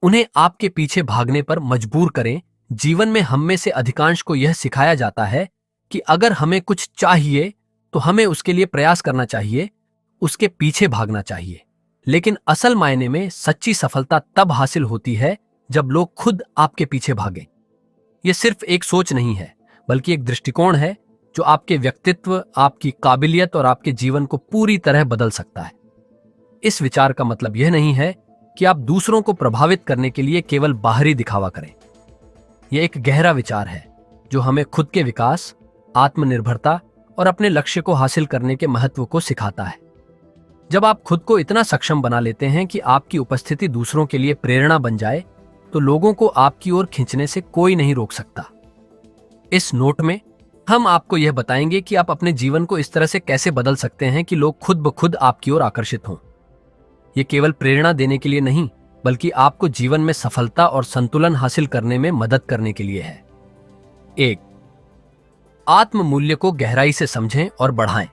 उन्हें आपके पीछे भागने पर मजबूर करें। जीवन में हम में से अधिकांश को यह सिखाया जाता है कि अगर हमें कुछ चाहिए तो हमें उसके लिए प्रयास करना चाहिए, उसके पीछे भागना चाहिए। लेकिन असल मायने में सच्ची सफलता तब हासिल होती है जब लोग खुद आपके पीछे भागें। यह सिर्फ एक सोच नहीं है, बल्कि एक दृष्टिकोण है जो आपके व्यक्तित्व, आपकी काबिलियत और आपके जीवन को पूरी तरह बदल सकता है। इस विचार का मतलब यह नहीं है कि आप दूसरों को प्रभावित करने के लिए केवल बाहरी दिखावा करें। यह एक गहरा विचार है जो हमें खुद के विकास, आत्मनिर्भरता और अपने लक्ष्य को हासिल करने के महत्व को सिखाता है। जब आप खुद को इतना सक्षम बना लेते हैं कि आपकी उपस्थिति दूसरों के लिए प्रेरणा बन जाए, तो लोगों को आपकी ओर खींचने से कोई नहीं रोक सकता। इस नोट में हम आपको यह बताएंगे कि आप अपने जीवन को इस तरह से कैसे बदल सकते हैं कि लोग खुद ब खुद आपकी ओर आकर्षित हों। यह केवल प्रेरणा देने के लिए नहीं, बल्कि आपको जीवन में सफलता और संतुलन हासिल करने में मदद करने के लिए है। 1. आत्म मूल्य को गहराई से समझें और बढ़ाएं।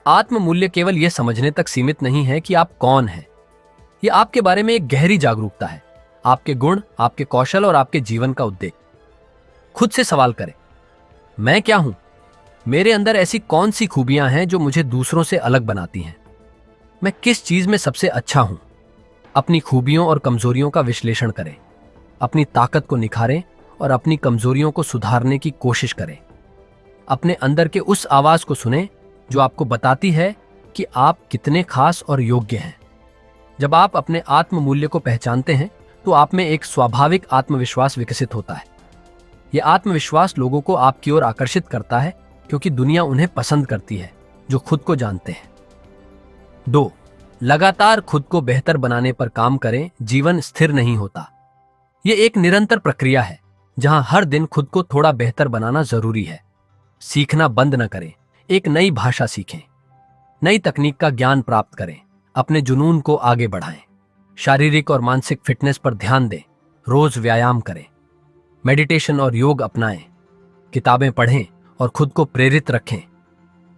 आत्म मूल्य केवल यह समझने तक सीमित नहीं है कि आप कौन हैं। यह आपके बारे में एक गहरी जागरूकता है, आपके गुण, आपके कौशल और आपके जीवन का उद्देश्य। खुद से सवाल करें, मैं क्या हूं? मेरे अंदर ऐसी कौन सी खूबियां हैं जो मुझे दूसरों से अलग बनाती हैं? मैं किस चीज में सबसे अच्छा हूं? अपनी खूबियों और कमजोरियों का विश्लेषण करें, अपनी ताकत को निखारें और अपनी कमजोरियों को सुधारने की कोशिश करें। अपने अंदर के उस आवाज को सुनें जो आपको बताती है कि आप कितने खास और योग्य हैं। जब आप अपने आत्म मूल्य को पहचानते हैं तो आप में एक स्वाभाविक आत्मविश्वास विकसित होता है। यह आत्मविश्वास लोगों को आपकी ओर आकर्षित करता है क्योंकि दुनिया उन्हें पसंद करती है जो खुद को जानते हैं। 2. लगातार खुद को बेहतर बनाने पर काम करें। जीवन स्थिर नहीं होता। यह एक निरंतर प्रक्रिया है जहां हर दिन खुद को थोड़ा बेहतर बनाना जरूरी है। सीखना बंद न करें। एक नई भाषा सीखें, नई तकनीक का ज्ञान प्राप्त करें, अपने जुनून को आगे बढ़ाएं। शारीरिक और मानसिक फिटनेस पर ध्यान दें। रोज व्यायाम करें, मेडिटेशन और योग अपनाएं, किताबें पढ़ें और खुद को प्रेरित रखें।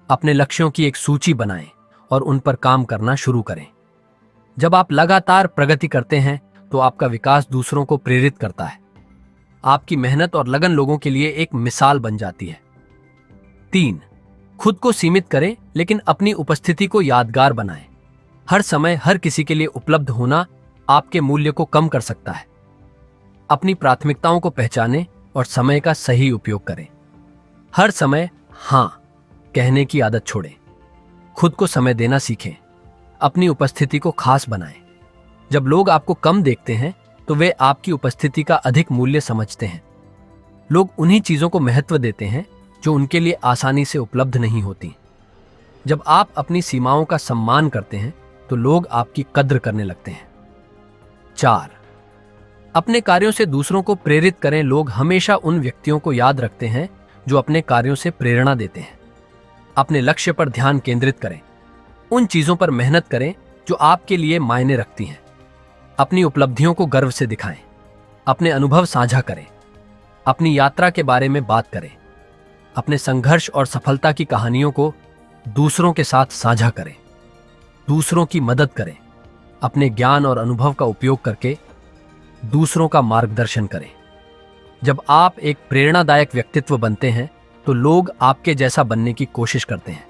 अपने लक्ष्यों की एक सूची बनाएं और उन पर काम करना शुरू करें। जब आप लगातार प्रगति करते हैं तो आपका विकास दूसरों को प्रेरित करता है। आपकी मेहनत और लगन लोगों के लिए एक मिसाल बन जाती है। 3. खुद को सीमित करें लेकिन अपनी उपस्थिति को यादगार बनाएं। हर समय हर किसी के लिए उपलब्ध होना आपके मूल्य को कम कर सकता है। अपनी प्राथमिकताओं को पहचानें और समय का सही उपयोग करें। हर समय हां कहने की आदत छोड़ें। खुद को समय देना सीखें। अपनी उपस्थिति को खास बनाएं। जब लोग आपको कम देखते हैं तो वे आपकी उपस्थिति का अधिक मूल्य समझते हैं। लोग उन्हीं चीजों को महत्व देते हैं जो उनके लिए आसानी से उपलब्ध नहीं होती। जब आप अपनी सीमाओं का सम्मान करते हैं तो लोग आपकी कद्र करने लगते हैं। 4. अपने कार्यों से दूसरों को प्रेरित करें। लोग हमेशा उन व्यक्तियों को याद रखते हैं जो अपने कार्यों से प्रेरणा देते हैं। अपने लक्ष्य पर ध्यान केंद्रित करें। उन चीजों पर मेहनत करें जो आपके लिए मायने रखती हैं। अपनी उपलब्धियों को गर्व से दिखाएं। अपने अनुभव साझा करें। अपनी यात्रा के बारे में बात करें। अपने संघर्ष और सफलता की कहानियों को दूसरों के साथ साझा करें। दूसरों की मदद करें। अपने ज्ञान और अनुभव का उपयोग करके दूसरों का मार्गदर्शन करें। जब आप एक प्रेरणादायक व्यक्तित्व बनते हैं तो लोग आपके जैसा बनने की कोशिश करते हैं।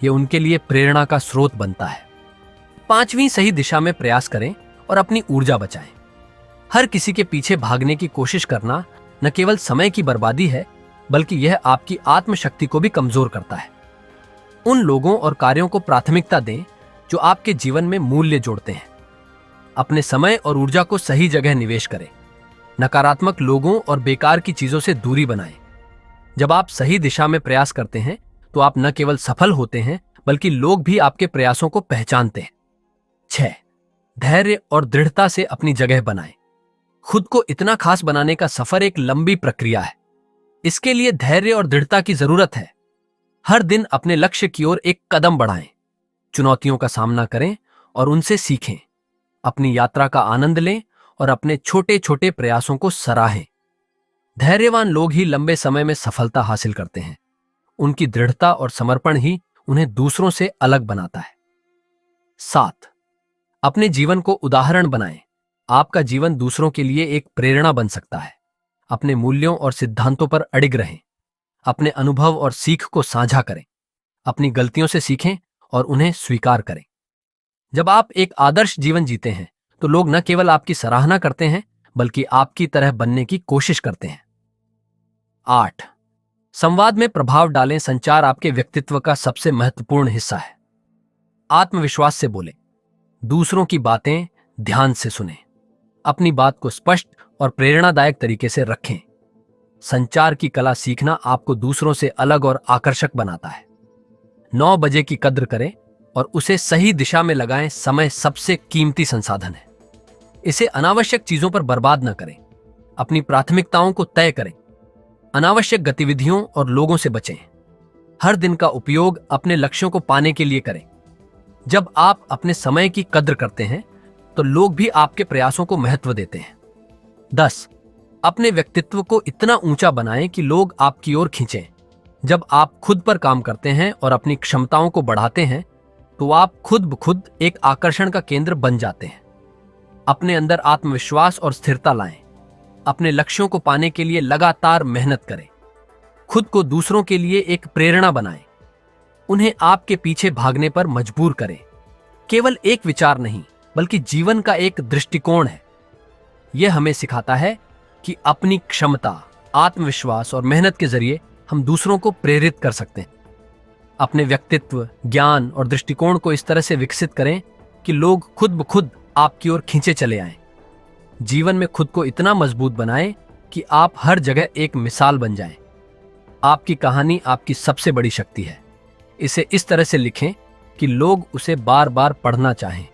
यह उनके लिए प्रेरणा का स्रोत बनता है। 5वीं, सही दिशा में प्रयास करें और अपनी ऊर्जा बचाएं। हर किसी के पीछे भागने की कोशिश करना न केवल समय की बर्बादी है, बल्कि यह आपकी आत्मशक्ति को भी कमजोर करता है। उन लोगों और कार्यों को प्राथमिकता दें जो आपके जीवन में मूल्य जोड़ते हैं। अपने समय और ऊर्जा को सही जगह निवेश करें। नकारात्मक लोगों और बेकार की चीजों से दूरी बनाएं। जब आप सही दिशा में प्रयास करते हैं तो आप न केवल सफल होते हैं, बल्कि लोग भी आपके प्रयासों को पहचानते हैं। 6. धैर्य और दृढ़ता से अपनी जगह बनाएं। खुद को इतना खास बनाने का सफर एक लंबी प्रक्रिया है। इसके लिए धैर्य और दृढ़ता की जरूरत है। हर दिन अपने लक्ष्य की ओर एक कदम बढ़ाएं। चुनौतियों का सामना करें और उनसे सीखें। अपनी यात्रा का आनंद लें और अपने छोटे छोटे प्रयासों को सराहें। धैर्यवान लोग ही लंबे समय में सफलता हासिल करते हैं। उनकी दृढ़ता और समर्पण ही उन्हें दूसरों से अलग बनाता है। 7. अपने जीवन को उदाहरण बनाएं। आपका जीवन दूसरों के लिए एक प्रेरणा बन सकता है। अपने मूल्यों और सिद्धांतों पर अडिग रहें। अपने अनुभव और सीख को साझा करें। अपनी गलतियों से सीखें और उन्हें स्वीकार करें। जब आप एक आदर्श जीवन जीते हैं तो लोग न केवल आपकी सराहना करते हैं बल्कि आपकी तरह बनने की कोशिश करते हैं। 8. संवाद में प्रभाव डालें। संचार आपके व्यक्तित्व का सबसे महत्वपूर्ण हिस्सा है। आत्मविश्वास से बोलें। दूसरों की बातें ध्यान से सुनें। अपनी बात को स्पष्ट और प्रेरणादायक तरीके से रखें। संचार की कला सीखना आपको दूसरों से अलग और आकर्षक बनाता है। 9 बजे की कद्र करें और उसे सही दिशा में लगाएं। समय सबसे कीमती संसाधन है। इसे अनावश्यक चीजों पर बर्बाद न करें। अपनी प्राथमिकताओं को तय करें। अनावश्यक गतिविधियों और लोगों से बचें। हर दिन का उपयोग अपने लक्ष्यों को पाने के लिए करें। जब आप अपने समय की कद्र करते हैं तो लोग भी आपके प्रयासों को महत्व देते हैं। 10. अपने व्यक्तित्व को इतना ऊंचा बनाएं कि लोग आपकी ओर खींचें। जब आप खुद पर काम करते हैं और अपनी क्षमताओं को बढ़ाते हैं तो आप खुद ब खुद एक आकर्षण का केंद्र बन जाते हैं। अपने अंदर आत्मविश्वास और स्थिरता लाएं। अपने लक्ष्यों को पाने के लिए लगातार मेहनत करें। खुद को दूसरों के लिए एक प्रेरणा बनाएं। उन्हें आपके पीछे भागने पर मजबूर करें। केवल एक विचार नहीं बल्कि जीवन का एक दृष्टिकोण है। यह हमें सिखाता है कि अपनी क्षमता, आत्मविश्वास और मेहनत के जरिए हम दूसरों को प्रेरित कर सकते हैं। अपने व्यक्तित्व, ज्ञान और दृष्टिकोण को इस तरह से विकसित करें कि लोग खुद ब खुद आपकी ओर खींचे चले आएं। जीवन में खुद को इतना मजबूत बनाएं कि आप हर जगह एक मिसाल बन जाएं। आपकी कहानी आपकी सबसे बड़ी शक्ति है। इसे इस तरह से लिखें कि लोग उसे बार बार पढ़ना चाहें।